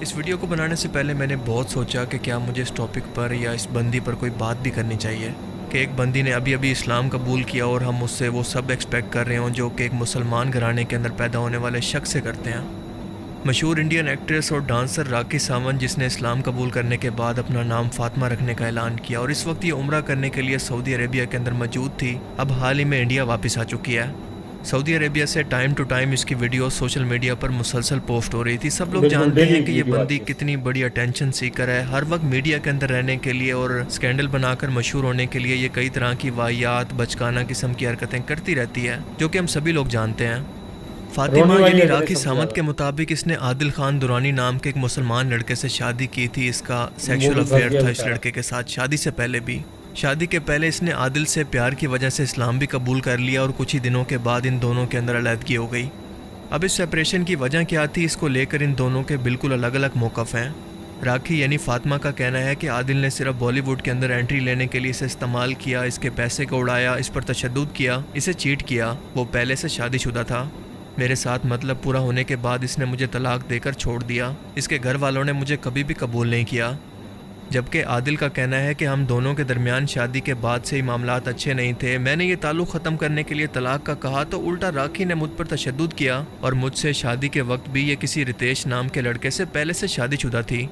इस वीडियो को बनाने से पहले मैंने बहुत सोचा कि क्या मुझे इस टॉपिक पर या इस बंदी पर कोई बात भी करनी चाहिए कि एक बंदी ने अभी अभी इस्लाम कबूल किया और हम उससे वो सब एक्सपेक्ट कर रहे हों जो कि एक मुसलमान घराने के अंदर पैदा होने वाले शख्स से करते हैं। मशहूर इंडियन एक्ट्रेस और डांसर राखी सावंत, जिसने इस्लाम कबूल करने के बाद अपना नाम फातिमा रखने का ऐलान किया और इस वक्त ये उम्रा करने के लिए सऊदी अरेबिया के अंदर मौजूद थी, अब हाल ही में इंडिया वापस आ चुकी है। सऊदी अरेबिया से टाइम टू टाइम इसकी वीडियो सोशल मीडिया पर मुसलसल पोस्ट हो रही थी। सब लोग बिल्कुल जानते डेली हैं कि ये वीडियो बंदी आती है। कितनी बड़ी अटेंशन सीकर है। हर वक्त मीडिया के अंदर रहने के लिए और स्कैंडल बनाकर मशहूर होने के लिए ये कई तरह की वाहियात, बचकाना किस्म की हरकतें करती रहती है, जो कि हम सभी लोग जानते हैं। फातिमा रोने वाली यानी हरकतें राखी सबसे सावंत के ज्यादा। मुताबिक इसने आदिल खान दुरानी नाम के एक मुसलमान लड़के से शादी की थी। इसका वो सेक्सुअल भी फंस अफेयर गया था इस बेचारा। लड़के के साथ शादी से पहले भी। शादी के पहले इसने आदिल से प्यार की वजह से इस्लाम भी कबूल कर लिया और कुछ ही दिनों के बाद इन दोनों के अंदर अलहदगी हो गई। अब इस सेपरेशन की वजह क्या थी, इसको लेकर इन दोनों के बिल्कुल अलग अलग मौक़िफ़ हैं। राखी यानी फातिमा का कहना है कि आदिल ने सिर्फ बॉलीवुड के अंदर एंट्री लेने के लिए इसे इस्तेमाल किया, इसके पैसे को उड़ाया, इस पर तशद्दुद किया, इसे चीट किया। वो पहले से शादीशुदा था। मेरे साथ मतलब पूरा होने के बाद इसने मुझे तलाक देकर छोड़ दिया। इसके घर वालों ने मुझे कभी भी कबूल नहीं किया। जबकि आदिल का कहना है कि हम दोनों के दरमियान शादी के बाद से ही मामलात अच्छे नहीं थे। मैंने ये ताल्लुक़ ख़त्म करने के लिए तलाक का कहा तो उल्टा राखी ने मुझ पर तशद्दुद किया और मुझसे शादी के वक्त भी ये किसी रितेश नाम के लड़के से पहले से शादीशुदा थी।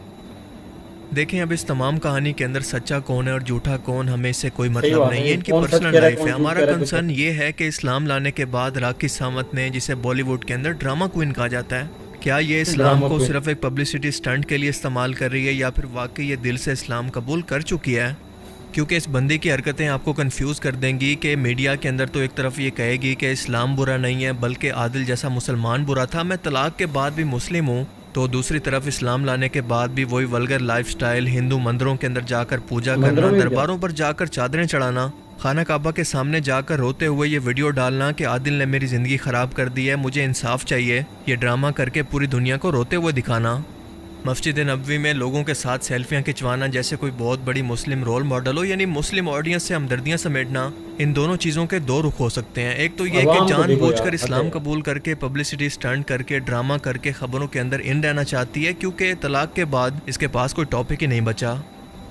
देखें, अब इस तमाम कहानी के अंदर सच्चा कौन है और झूठा कौन, हमें इससे कोई सही मतलब बात नहीं है, है। इनकी कौन सच पर्सनल कह रहा है लाइफ कौन है। झूठ हमारा कह रहा है, कंसर्न कुछ ये है कि इस्लाम लाने के बाद राखी सावंत ने, जिसे बॉलीवुड के अंदर ड्रामा क्वीन कहा जाता है, क्या ये इस्लाम ड्रामा को पे। सिर्फ एक पब्लिसिटी स्टंट के लिए इस्तेमाल कर रही है या फिर वाकई ये दिल से इस्लाम कबूल कर चुकी है? क्योंकि इस बंदी की हरकतें आपको कंफ्यूज कर देंगी कि मीडिया के अंदर तो एक तरफ ये कहेगी कि इस्लाम बुरा नहीं है बल्कि आदिल जैसा मुसलमान बुरा था, मैं तलाक के बाद भी मुस्लिम हूँ, तो दूसरी तरफ इस्लाम लाने के बाद भी वही वल्गर लाइफस्टाइल, हिंदू मंदिरों के अंदर जाकर पूजा मंदिरों करना, में भी जाते दरबारों पर जाकर चादरें चढ़ाना, खाना काबा के सामने जाकर रोते हुए ये वीडियो डालना कि आदिल ने मेरी ज़िंदगी ख़राब कर दी है, मुझे इंसाफ चाहिए, ये ड्रामा करके पूरी दुनिया को रोते हुए दिखाना। मस्जिद नबवी में लोगों के साथ सेल्फियां खिंचवाना जैसे कोई बहुत बड़ी मुस्लिम रोल मॉडल हो, यानी मुस्लिम ऑडियंस से हमदर्दियां समेटना। इन दोनों चीज़ों के दो रुख हो सकते हैं। एक तो ये कि अवाम को देखो यार, जानबूझकर हद है इस्लाम यार। कबूल करके पब्लिसिटी स्टंट करके ड्रामा करके ख़बरों के अंदर इन रहना चाहती है क्योंकि तलाक के बाद इसके पास कोई टॉपिक ही नहीं बचा।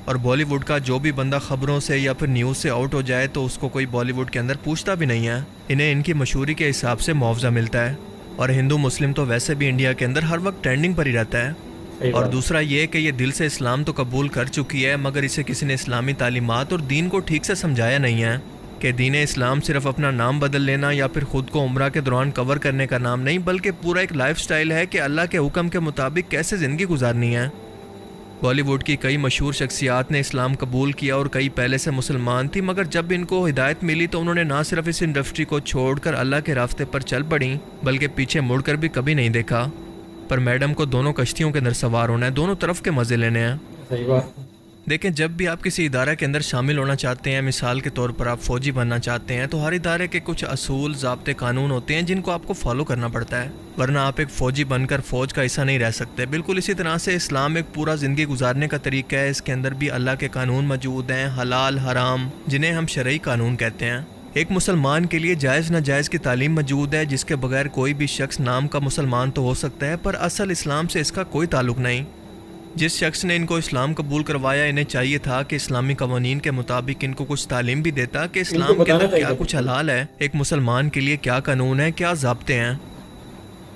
और बॉलीवुड का जो भी बंदा ख़बरों से या फिर न्यूज़ से आउट हो जाए तो उसको कोई बॉलीवुड के अंदर पूछता भी नहीं है। इन्हें इनकी मशहूरी के हिसाब से मुआवजा मिलता है। और हिंदू मुस्लिम तो वैसे भी इंडिया के अंदर हर वक्त ट्रेंडिंग पर ही रहता है। सही और बात। दूसरा ये कि ये दिल से इस्लाम तो कबूल कर चुकी है, मगर इसे किसी ने इस्लामी तालीमात और दीन को ठीक से समझाया नहीं है कि दीन इस्लाम सिर्फ अपना नाम बदल लेना या फिर ख़ुद को उम्रा के दौरान कवर करने का नाम नहीं, बल्कि पूरा एक लाइफस्टाइल है कि अल्लाह के हुक्म के मुताबिक कैसे ज़िंदगी गुजारनी है। बॉलीवुड की कई मशहूर शख्सियात ने इस्लाम कबूल किया और कई पहले से मुसलमान थी, मगर जब इनको हिदायत मिली तो उन्होंने ना सिर्फ इस इंडस्ट्री को छोड़कर अल्लाह के रास्ते पर चल पड़ी, बल्कि पीछे मुड़कर भी कभी नहीं देखा। पर मैडम को दोनों कश्तियों के अंदर सवार होना है, दोनों तरफ के मज़े लेने हैं। सही बात। देखें, जब भी आप किसी इदारे के अंदर शामिल होना चाहते हैं, मिसाल के तौर पर आप फ़ौजी बनना चाहते हैं, तो हर इदारे के कुछ असूल, ज़ाब्ते, कानून होते हैं जिनको आपको फॉलो करना पड़ता है, वरना आप एक फ़ौजी बनकर फ़ौज का हिस्सा नहीं रह सकते। बिल्कुल इसी तरह से इस्लाम एक पूरा ज़िंदगी गुजारने का तरीका है। इसके अंदर भी अल्लाह के कानून मौजूद हैं, हलाल हराम, जिन्हें हम शरई कानून कहते हैं। एक मुसलमान के लिए जायज़ नाजायज़ की तालीम मौजूद है, जिसके बगैर कोई भी शख्स नाम का मुसलमान तो हो सकता है पर असल इस्लाम से इसका कोई ताल्लुक़ नहीं। जिस शख्स ने इनको इस्लाम कबूल करवाया, इन्हें चाहिए था कि इस्लामी कवानीन के मुताबिक इनको कुछ तालीम भी देता कि इनको इस्लाम के बताना अंदर चाहिए क्या था कुछ बिल्कुल। हलाल है, एक मुसलमान के लिए क्या कानून है, क्या ज़ाब्ते हैं।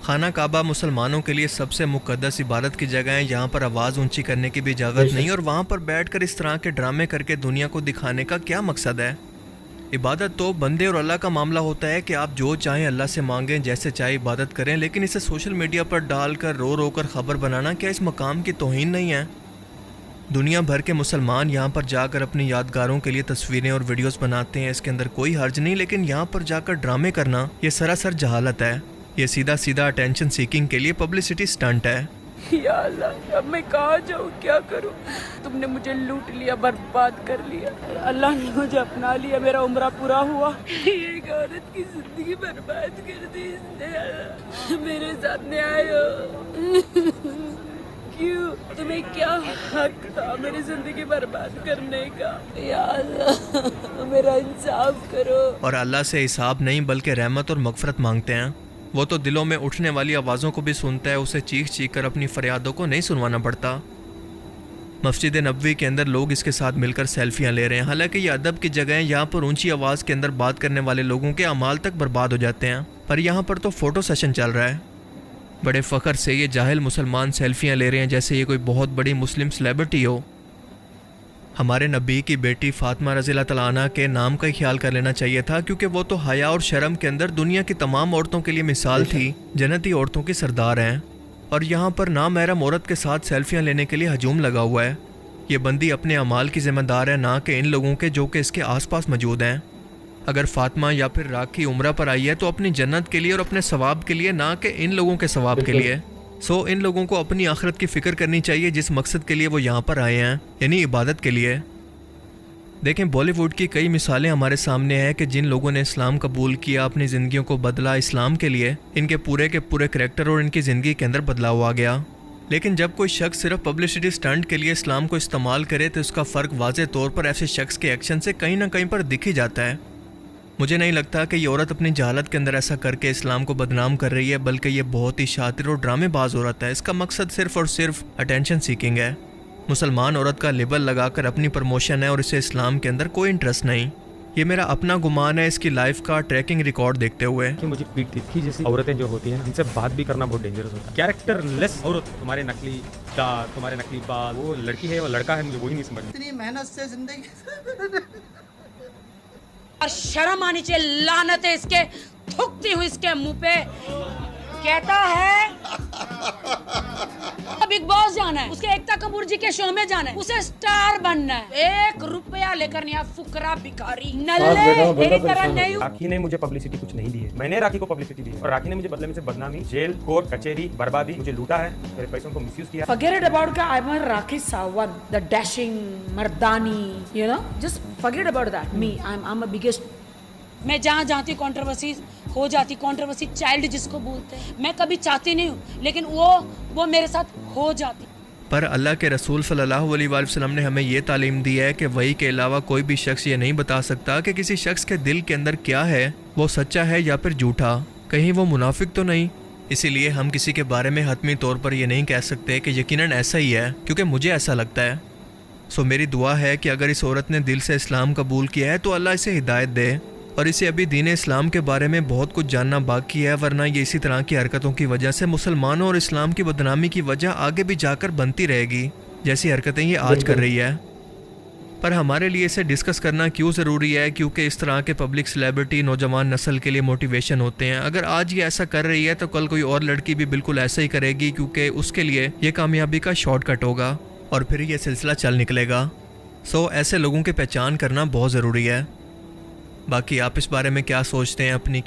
खाना काबा मुसलमानों के लिए सबसे मुक़द्दस इबादत की जगह है। यहाँ पर आवाज़ ऊंची करने की भी इजाज़त बेशक। नहीं, और वहाँ पर बैठकर इस तरह के ड्रामे करके दुनिया को दिखाने का क्या मकसद है। इबादत तो बंदे और अल्लाह का मामला होता है कि आप जो चाहें अल्लाह से मांगें, जैसे चाहे इबादत करें, लेकिन इसे सोशल मीडिया पर डालकर रो रो कर ख़बर बनाना क्या इस मकाम की तौहीन नहीं है? दुनिया भर के मुसलमान यहाँ पर जाकर अपनी यादगारों के लिए तस्वीरें और वीडियोस बनाते हैं, इसके अंदर कोई हर्ज नहीं, लेकिन यहाँ पर जाकर ड्रामे करना ये सरासर जहालत है। ये सीधा सीधा अटेंशन सीकिंग के लिए पब्लिसिटी स्टंट है। या अल्लाह, अब मैं कहाँ जाऊँ, क्या करूँ? तुमने मुझे लूट लिया, बर्बाद कर लिया। अल्लाह ने मुझे अपना लिया, मेरा उम्र पूरा हुआ, एक औरत की जिंदगी बर्बाद कर दी इसने। अल्लाह, मेरे साथ न्याय हो। क्यों? तुम्हें क्या हक था मेरी जिंदगी बर्बाद करने का? या अल्लाह, मेरा इंसाफ करो। और अल्लाह से हिसाब नहीं बल्कि रहमत और मगफरत मांगते हैं। वो तो दिलों में उठने वाली आवाज़ों को भी सुनता है, उसे चीख चीख कर अपनी फरियादों को नहीं सुनवाना पड़ता। मस्जिद नबवी के अंदर लोग इसके साथ मिलकर सेल्फियां ले रहे हैं। हालांकि ये अदब की जगह है, यहाँ पर ऊंची आवाज़ के अंदर बात करने वाले लोगों के अमाल तक बर्बाद हो जाते हैं, पर यहाँ पर तो फ़ोटो सेशन चल रहा है। बड़े फ़ख्र से ये जाहिल मुसलमान सेल्फियां ले रहे हैं जैसे ये कोई बहुत बड़ी मुस्लिम सेलिब्रिटी हो। हमारे नबी की बेटी फ़ातिमा रज़ियल्लाहु तआला अन्हा के नाम का ही ख्याल कर लेना चाहिए था, क्योंकि वो तो हया और शर्म के अंदर दुनिया की तमाम औरतों के लिए मिसाल थी, जन्नती औरतों की सरदार हैं। और यहाँ पर नामहरम औरत के साथ सेल्फियाँ लेने के लिए हजूम लगा हुआ है। ये बंदी अपने अमाल की ज़िम्मेदार है, ना कि इन लोगों के जो कि इसके आसपास मौजूद हैं। अगर फ़ातिमा या फिर राखी उम्रा पर आई है तो अपनी जन्नत के लिए और अपने सवाब के लिए, ना कि इन लोगों के सवाब के लिए। इन लोगों को अपनी आखिरत की फ़िक्र करनी चाहिए जिस मकसद के लिए वो यहाँ पर आए हैं, यानी इबादत के लिए। देखें, बॉलीवुड की कई मिसालें हमारे सामने हैं कि जिन लोगों ने इस्लाम कबूल किया, अपनी ज़िंदगियों को बदला इस्लाम के लिए, इनके पूरे के पूरे करैक्टर और इनकी ज़िंदगी के अंदर बदलाव आ गया। लेकिन जब कोई शख्स सिर्फ पब्लिसिटी स्टंट के लिए इस्लाम को इस्तेमाल करे तो उसका फ़र्क वाज़े तौर पर ऐसे शख्स के एक्शन से कहीं ना कहीं पर दिख ही जाता है। मुझे नहीं लगता कि ये औरत अपनी जहालत के अंदर ऐसा करके इस्लाम को बदनाम कर रही है, बल्कि ये बहुत ही शातिर और ड्रामेबाज औरत है। इसका मकसद सिर्फ और सिर्फ अटेंशन सीकिंग है। मुसलमान औरत का लेबल लगाकर अपनी प्रमोशन है और इसे इस्लाम के अंदर कोई इंटरेस्ट नहीं। ये मेरा अपना गुमान है इसकी लाइफ का ट्रैकिंग रिकॉर्ड देखते हुए। कि मुझे पीट तिरछी जैसी औरतें जो होती हैं, इनसे बात भी करना बहुत डेंजरस होता है। कैरेक्टरलेस औरत, तुम्हारे नकली दांत, तुम्हारे नकली बाल, वो लड़की है वो लड़का है, मुझे वही नहीं समझ। इतनी मेहनत से जिंदगी और शर्म आनी चाहिए, लानत है इसके, थूकती हूँ इसके मुंह पे। कहता है बिग बॉस जाना है, उसके एकता कपूर जी के शो में जाना है, उसे स्टार बनना है। 1 रुपया लेकर नहीं, फुकरा भिखारी नल्ले तेरी तरह नहीं। राखी ने मुझे पब्लिसिटी कुछ नहीं दी है, मैंने राखी को पब्लिसिटी दी है, और राखी ने मुझे बदले में से बदनामी, जेल, कोर्ट कचहरी, बर्बादी, मुझे लूटा है, मेरे पैसों को मिसयूज किया। Forget it about that. I'm a Rakhi Sawant, the dashing Mardani, you know. Just forget about that. Me, I'm a biggest. मैं जहाँ जाती कंट्रोवर्सी हो जाती, कंट्रोवर्सी चाइल्ड जिसको बोलते हैं। मैं कभी चाहती नहीं हूँ, लेकिन वो मेरे साथ हो जाती। पर अल्लाह के रसूल सल्लल्लाहु अलैहि वसल्लम ने हमें ये तालीम दी है कि वही के अलावा कोई भी शख्स ये नहीं बता सकता कि किसी शख्स के दिल के अंदर क्या है, वो सच्चा है या फिर झूठा, कहीं वो मुनाफिक तो नहीं। इसीलिए हम किसी के बारे में हतमी तौर पर ये नहीं कह सकते कि यकीनन ऐसा ही है, क्योंकि मुझे ऐसा लगता है। मेरी दुआ है कि अगर इस औरत ने दिल से इस्लाम कबूल किया है तो अल्लाह इसे हिदायत दे, और इसे अभी दीन इस्लाम के बारे में बहुत कुछ जानना बाकी है, वरना ये इसी तरह की हरकतों की वजह से मुसलमानों और इस्लाम की बदनामी की वजह आगे भी जाकर बनती रहेगी, जैसी हरकतें ये आज कर रही है। पर हमारे लिए इसे डिस्कस करना क्यों ज़रूरी है? क्योंकि इस तरह के पब्लिक सेलिब्रिटी नौजवान नस्ल के लिए मोटिवेशन होते हैं। अगर आज ये ऐसा कर रही है तो कल कोई और लड़की भी बिल्कुल ऐसा ही करेगी, क्योंकि उसके लिए ये कामयाबी का शॉर्टकट होगा और फिर ये सिलसिला चल निकलेगा। ऐसे लोगों की पहचान करना बहुत ज़रूरी है। बाकी आप इस बारे में क्या सोचते हैं? अपनी